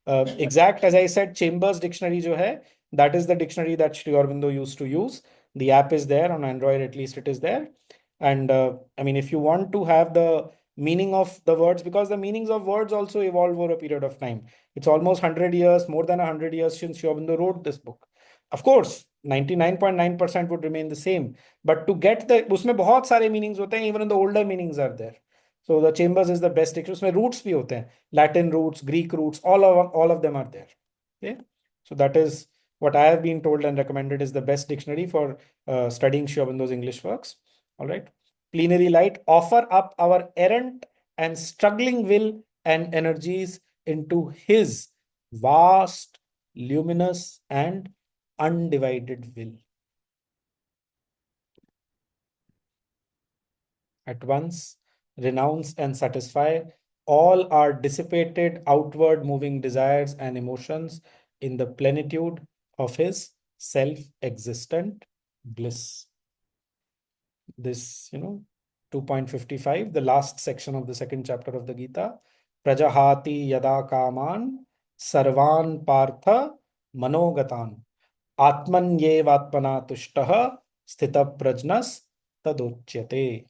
Exact, as I said, Chambers dictionary jo hai, that is the dictionary that Sri Aurobindo used to use. The app is there on Android, at least it is there. And I mean, if you want to have the meaning of the words, because the meanings of words also evolve over a period of time. It's almost 100 years, more than 100 years since Sri Aurobindo wrote this book. Of course, 99.9% would remain the same. But to get the, उसमें बहुत सारे meanings होते हैं, even the older meanings are there. So the Chambers is the best dictionary. उसमें roots भी होते हैं, Latin roots, Greek roots, all of them are there. Okay, so that is what I have been told and recommended is the best dictionary for studying Sri Aurobindo's English works. All right. Plenary light, offer up our errant and struggling will and energies into his vast, luminous, and undivided will. At once, renounce and satisfy all our dissipated, outward moving desires and emotions in the plenitude of his self-existent bliss. This, 2.55, the last section of the second chapter of the Gita. Prajahati yada kaman sarvan partha manogatan atmanyevatmana tushtaha sthita prajnas tadochyate.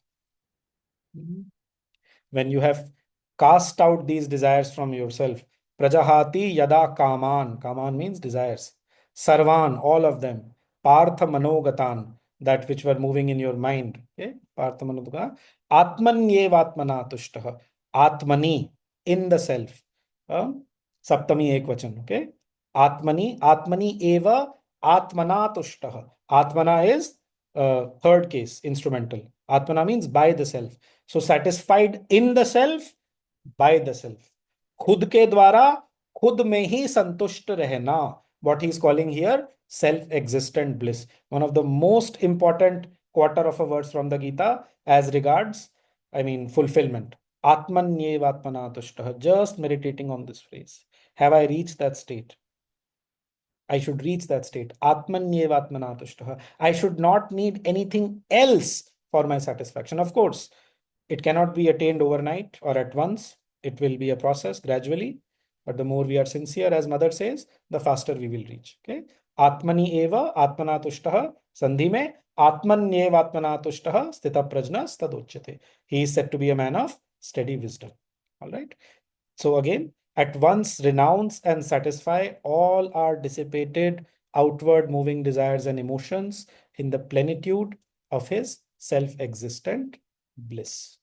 When you have cast out these desires from yourself, Prajahati yada kaman, kaman means desires, sarvan, all of them, partha manogatan, that which were moving in your mind, okay, partha manogatan, atmanyevatmana tushtaha, atmani, in the self, saptami ekvachan, okay, atmani eva atmana tushtaha. Atmana is third case, instrumental. Atmana means by the self. So satisfied in the self, by the self. खुद के द्वारा खुद में ही संतुष्ट रहना. What he is calling here, self-existent bliss. One of the most important quarter of a verse from the Gita as regards, fulfillment. Atmanyevatmana tushtaha. Just meditating on this phrase. Have I reached that state? I should reach that state. Atmanyevatmana tushtaha. I should not need anything else for my satisfaction. Of course, it cannot be attained overnight or at once. It will be a process gradually. But the more we are sincere, as Mother says, the faster we will reach. Okay. Atmani eva atmana tushtaha. Sandhi mein atmanyeva atmana tushtaha sthita prajnas tadochyate. He is said to be a man of steady wisdom. All right. So again, at once renounce and satisfy all our dissipated, outward moving desires and emotions in the plenitude of his self-existent bliss.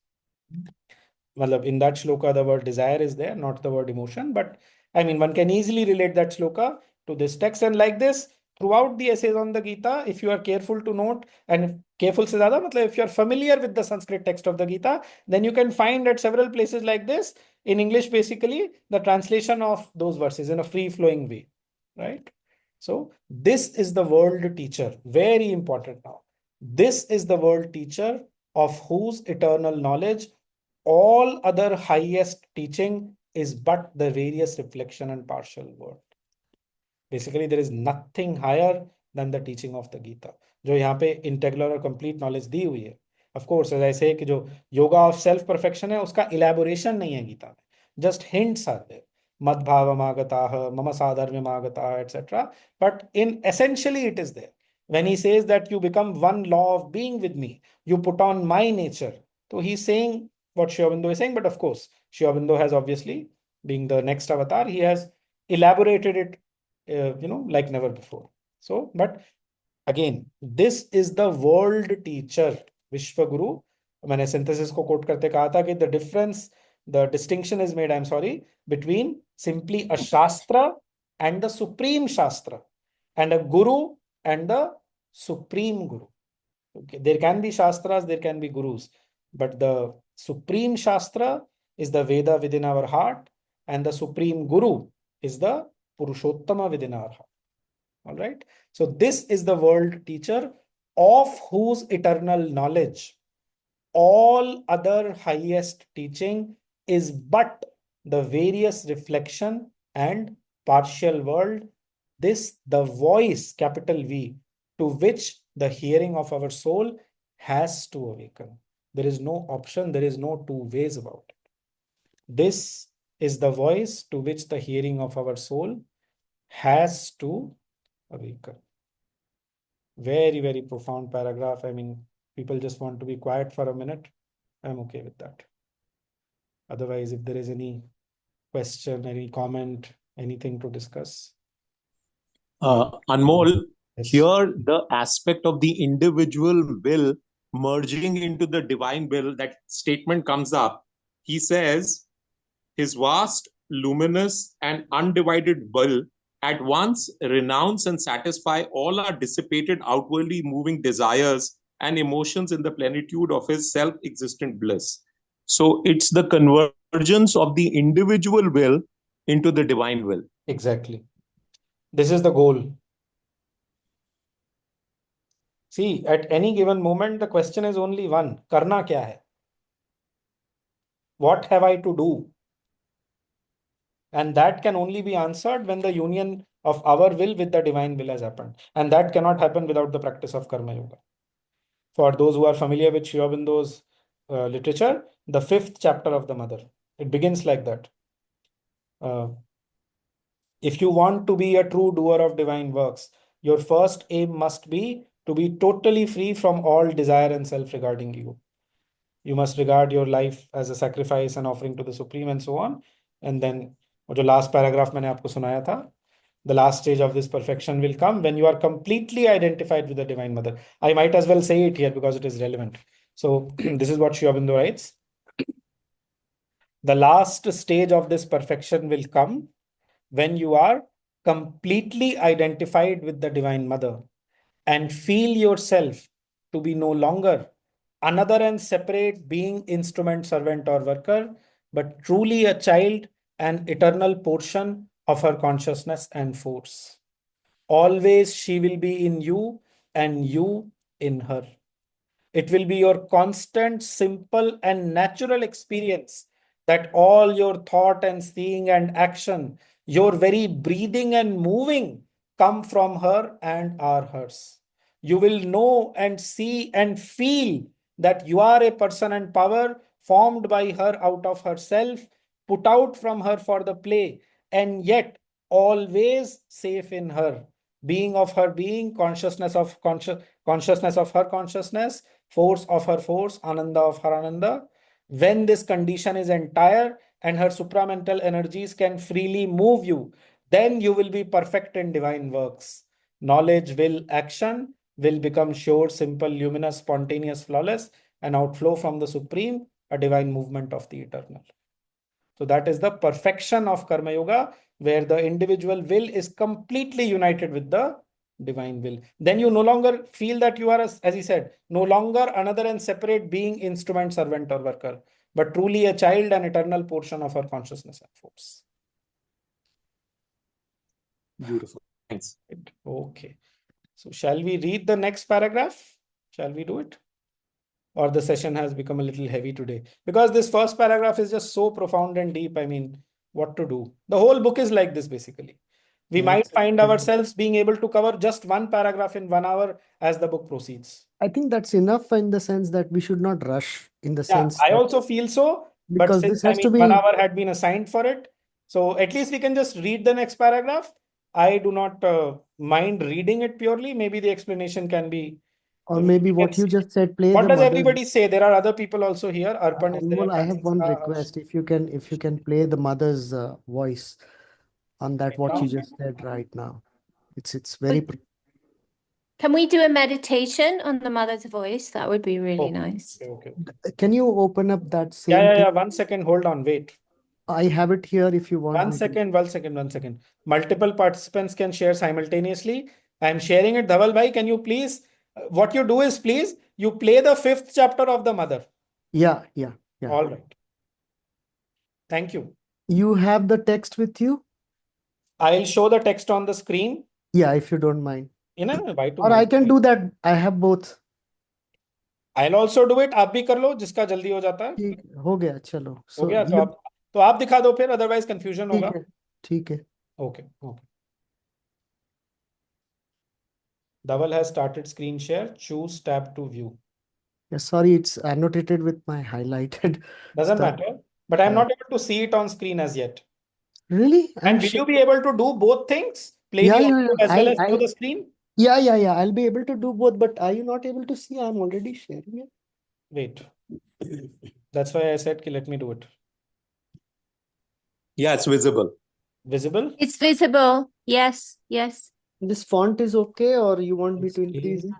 In that shloka, the word desire is there, not the word emotion. But one can easily relate that shloka to this text. And like this, throughout the essays on the Gita, if you are careful to note, and careful se zyada, if you are familiar with the Sanskrit text of the Gita, then you can find at several places like this, in English, basically, the translation of those verses in a free-flowing way, right? So this is the world teacher, very important now. This is the world teacher of whose eternal knowledge all other highest teaching is but the various reflection and partial word. Basically, there is nothing higher than the teaching of the Gita. जो यहाँ पे integral और complete knowledge दी हुई है. Of course, as I say कि जो yoga of self perfection है उसका elaboration नहीं है गीता में, just hints are there. Madbhavamagataha, mama sadharmyamagataha, etc. But in essentially it is there. When he says that you become one law of being with me, you put on my nature. So he's saying what Sri Aurobindo is saying, but of course, Sri Aurobindo has obviously, being the next avatar, he has elaborated it, like never before. So, but again, this is the world teacher, Vishwaguru. मैंने synthesis को quote करते कहा था कि the distinction is made, I'm sorry, between simply a shastra and the supreme shastra, and a guru and the supreme guru. Okay, there can be shastras, there can be gurus, but the supreme shastra is the Veda within our heart, and the supreme guru is the Purushottama within our heart. All right. So this is the world teacher of whose eternal knowledge all other highest teaching is but the various reflection and partial world. This, the voice, capital V, to which the hearing of our soul has to awaken. There is no option, there is no two ways about it. This is the voice to which the hearing of our soul has to awaken. Very, very profound paragraph. I mean, people just want to be quiet for a minute. I'm okay with that. Otherwise, if there is any question, any comment, anything to discuss. Anmol, Yes. here the aspect of the individual will merging into the divine will, that statement comes up. He says, his vast, luminous, and undivided will at once renounce and satisfy all our dissipated, outwardly moving desires and emotions in the plenitude of his self-existent bliss. So it's the convergence of the individual will into the divine will. Exactly. This is the goal. See, at any given moment, the question is only one. Karna kya hai? What have I to do? And that can only be answered when the union of our will with the divine will has happened. And that cannot happen without the practice of Karma Yoga. For those who are familiar with Sri Aurobindo's literature, the 5th chapter of the Mother, it begins like that. If you want to be a true doer of divine works, your first aim must be to be totally free from all desire and self-regarding ego. You must regard your life as a sacrifice and offering to the Supreme and so on. And then, जो last paragraph मैंने आपको सुनाया था, the last stage of this perfection will come when you are completely identified with the Divine Mother. I might as well say it here because it is relevant. So this is what Sri Aurobindo writes. The last stage of this perfection will come when you are completely identified with the Divine Mother and feel yourself to be no longer another and separate being, instrument, servant, or worker, but truly a child, an eternal portion of her consciousness and force. Always she will be in you and you in her. It will be your constant, simple, and natural experience that all your thought and seeing and action, your very breathing and moving, come from her and are hers. You will know and see and feel that you are a person and power formed by her out of herself, put out from her for the play, and yet always safe in her, being of her being, consciousness of her consciousness, force of her force, ananda of her ananda. When this condition is entire and her supramental energies can freely move you, then you will be perfect in divine works. Knowledge, will, action will become sure, simple, luminous, spontaneous, flawless, and outflow from the Supreme, a divine movement of the eternal. So that is the perfection of Karma Yoga, where the individual will is completely united with the divine will. Then you no longer feel that you are, as he said, no longer another and separate being, instrument, servant, or worker, but truly a child and eternal portion of her consciousness and force. Beautiful. Thanks. Okay. So shall we read the next paragraph? Shall we do it? Or the session has become a little heavy today? Because this first paragraph is just so profound and deep. I mean, what to do? The whole book is like this, basically. We might find ourselves being able to cover just one paragraph in 1 hour as the book proceeds. I think that's enough in the sense that we should not rush in the Yeah, sense I that also feel so. But because since this has to 1 be hour had been assigned for it, so at least we can just read the next paragraph. I do not mind reading it purely. Maybe the explanation can be. or We maybe can what you see. just said, play What the does mother's. everybody say? There are other people also here. Arpan is there. Anmol, I have one Francisca, request. If you can play the mother's voice on that what you just said right now. It's very Can we do a meditation on the mother's voice? That would be really nice. Okay. Can you open up that Yeah, same yeah, thing? yeah. 1 second. Hold on. Wait. I have it here if you want 1 me to. second. 1 second. 1 second. Multiple participants can share simultaneously. I'm sharing it. Dhaval bhai, can you please? What you do is please you play the 5th chapter of the Mother. Yeah. All right. Thank you. You have the text with you? I'll show the text on the screen. Yeah, if you don't mind. Why to Or I mind? can do that. I have both. I'll also do it. आप भी कर लो जिसका जल्दी हो जाता है. ठीक हो गया चलो. हो So गया तो आप दिखा दो फिर otherwise confusion होगा. ठीक है. Okay. Dhaval has started screen share. Choose tab to view. Yeah, sorry, it's annotated with my highlighted Doesn't stuff. matter. But I'm not able to see it on screen as yet. Really? And will you be able to do both things? Play Yeah, the yeah, audio yeah. as well as show the screen? Yeah. I'll be able to do both, but are you not able to see? I'm already sharing it. Wait. That's why I said, let me do it. Yeah, it's visible. Visible? It's visible. Yes. This font is okay, or you want me to increase it?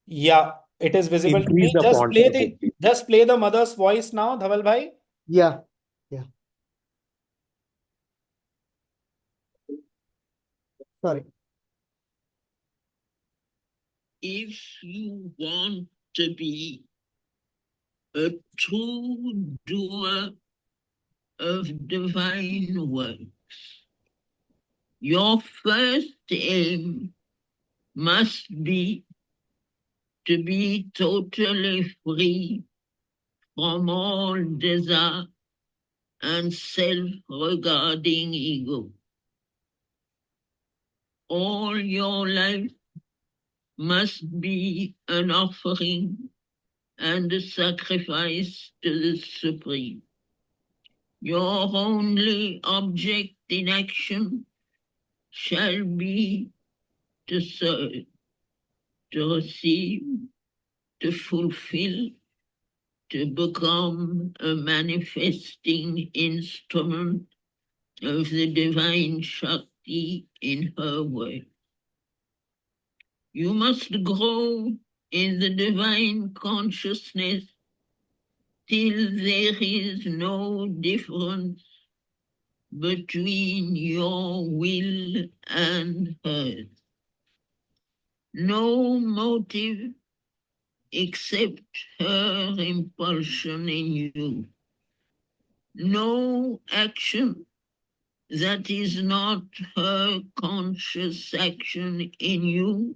Yeah, it is visible to me. Increase the font. Just play the mother's voice now, Dhaval bhai. Yeah. Sorry. If you want to be a true doer of divine works, your first aim must be to be totally free from all desire and self-regarding ego. All your life must be an offering and a sacrifice to the Supreme. Your only object in action shall be to serve, to receive, to fulfill, to become a manifesting instrument of the divine Shakti in her work. You must grow in the divine consciousness till there is no difference between your will and hers. No motive except her impulsion in you. No action that is not her conscious action in you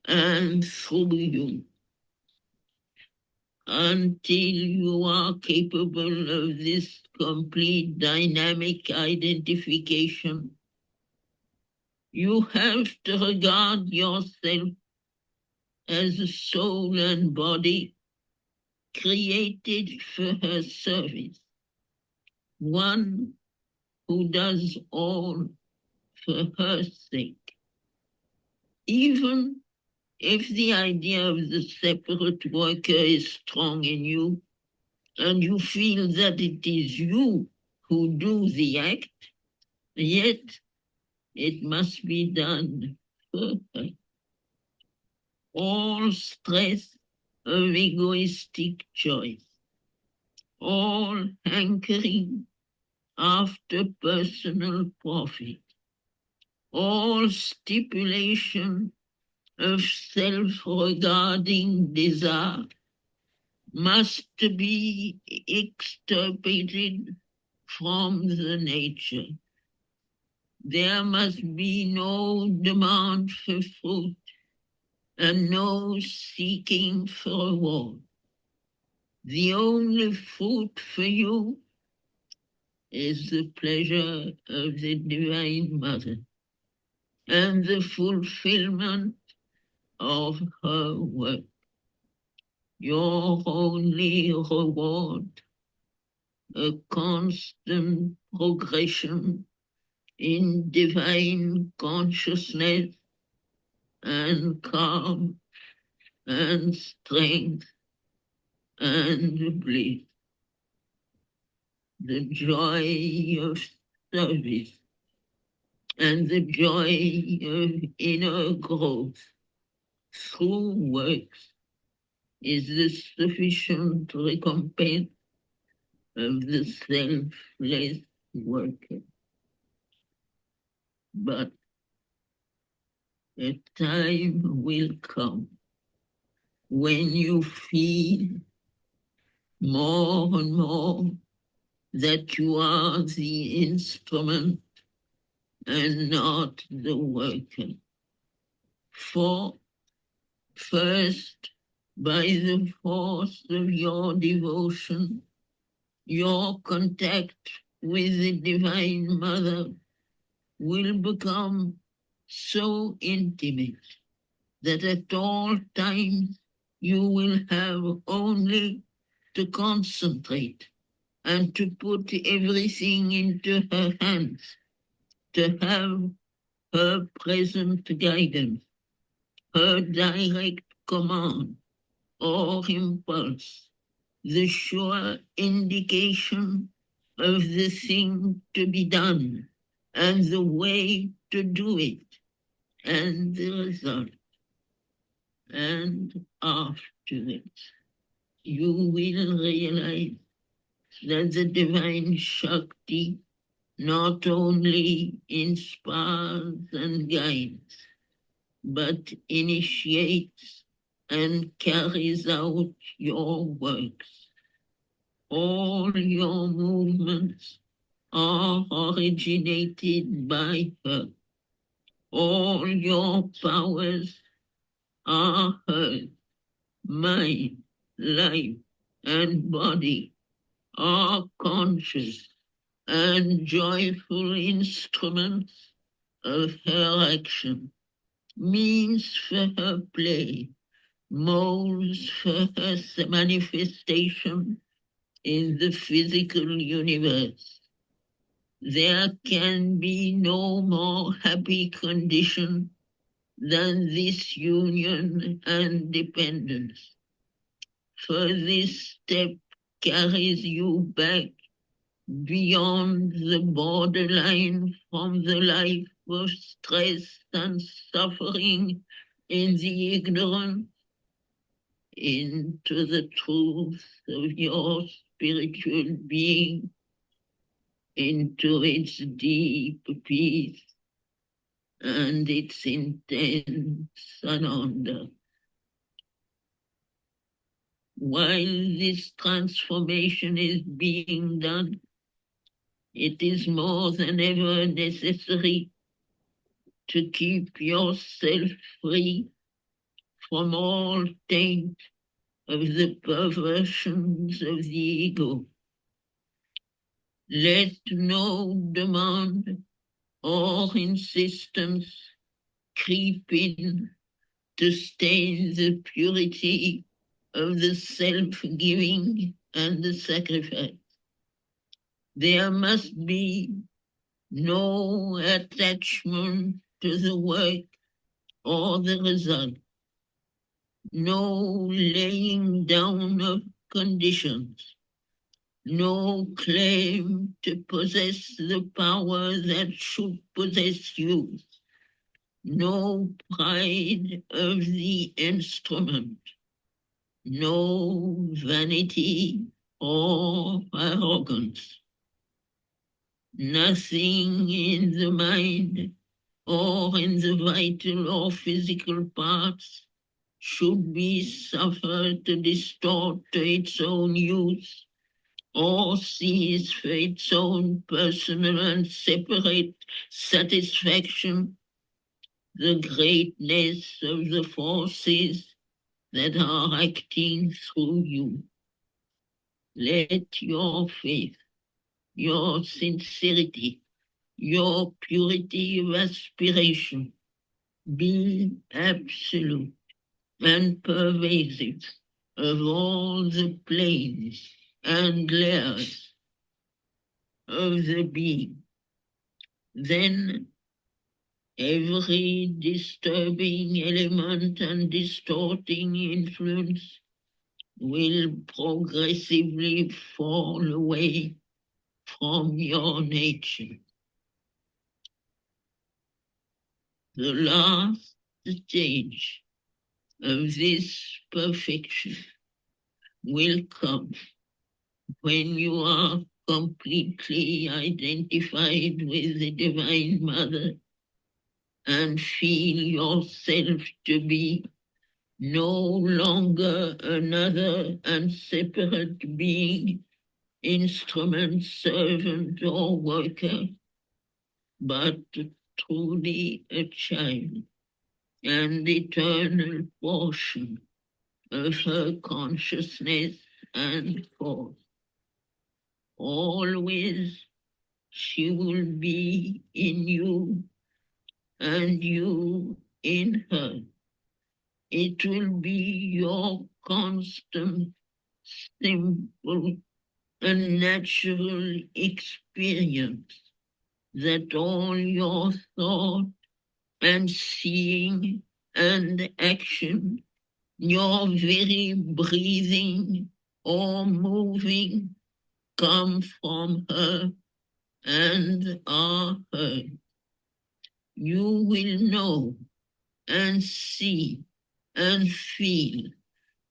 and through you. Until you are capable of this complete dynamic identification, you have to regard yourself as a soul and body created for her service, one who does all for her sake. Even if the idea of the separate worker is strong in you, and you feel that it is you who do the act, yet it must be done for her. All stress of egoistic choice, all hankering after personal profit, all stipulation of self-regarding desire must be extirpated from the nature. There must be no demand for fruit and no seeking for reward. The only fruit for you is the pleasure of the Divine Mother and the fulfillment of her work. Your only reward, a constant progression in divine consciousness and calm and strength and bliss. The joy of service and the joy of inner growth through works is the sufficient recompense of the selfless worker. But a time will come when you feel more and more that you are the instrument and not the worker. For first, by the force of your devotion, your contact with the Divine Mother will become so intimate that at all times you will have only to concentrate and to put everything into her hands, to have her present guidance, her direct command or impulse, the sure indication of the thing to be done and the way to do it and the result. And afterwards, you will realize that the divine Shakti not only inspires and guides, but initiates and carries out your works. All your movements are originated by her. All your powers are hers. Mind, life, and body are conscious and joyful instruments of her action, means for her play, molds for her manifestation in the physical universe. There can be no more happy condition than this union and dependence. For this step carries you back beyond the borderline from the life of stress and suffering in the ignorance into the truth of your spiritual being, into its deep peace and its intense ananda. While this transformation is being done, it is more than ever necessary to keep yourself free from all taint of the perversions of the ego. Let no demand or insistence creep in to stain the purity of the self-giving and the sacrifice. There must be no attachment to the work or the result, no laying down of conditions, no claim to possess the power that should possess you, no pride of the instrument, no vanity or arrogance. Nothing in the mind or in the vital or physical parts should be suffered to distort to its own use or seize for its own personal and separate satisfaction the greatness of the forces that are acting through you. Let your faith, your sincerity, your purity of aspiration be absolute and pervasive of all the planes and layers of the being. Then every disturbing element and distorting influence will progressively fall away from your nature. The last stage of this perfection will come when you are completely identified with the Divine Mother and feel yourself to be no longer another and separate being, instrument, servant, or worker, but truly a child and eternal portion of her consciousness and force. Always she will be in you and you in her. It will be your constant, simple, and natural experience that all your thought and seeing and action, your very breathing or moving, come from her and are her. You will know and see and feel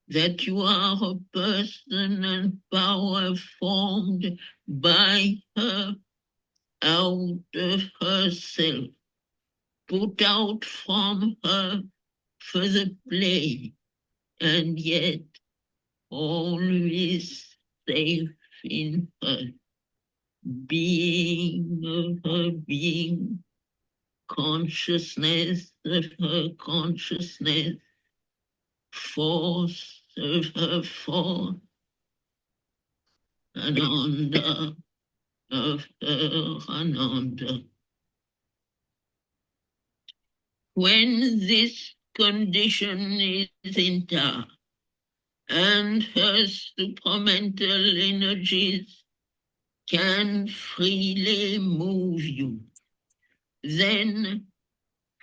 that you are a person and power formed by her, out of herself, put out from her for the play, and yet always safe in her, being of her being, consciousness of her consciousness, force of her force, Ananda of her Ananda. When this condition is intact and her supramental energies can freely move you, then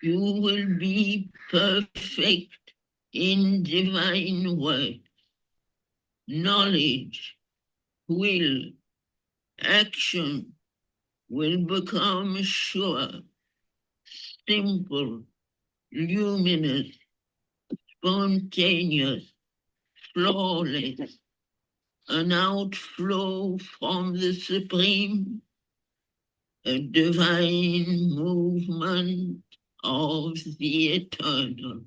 you will be perfect in divine work. Knowledge, will, action will become sure, simple, luminous, spontaneous, flawless, an outflow from the Supreme, a divine movement of the eternal.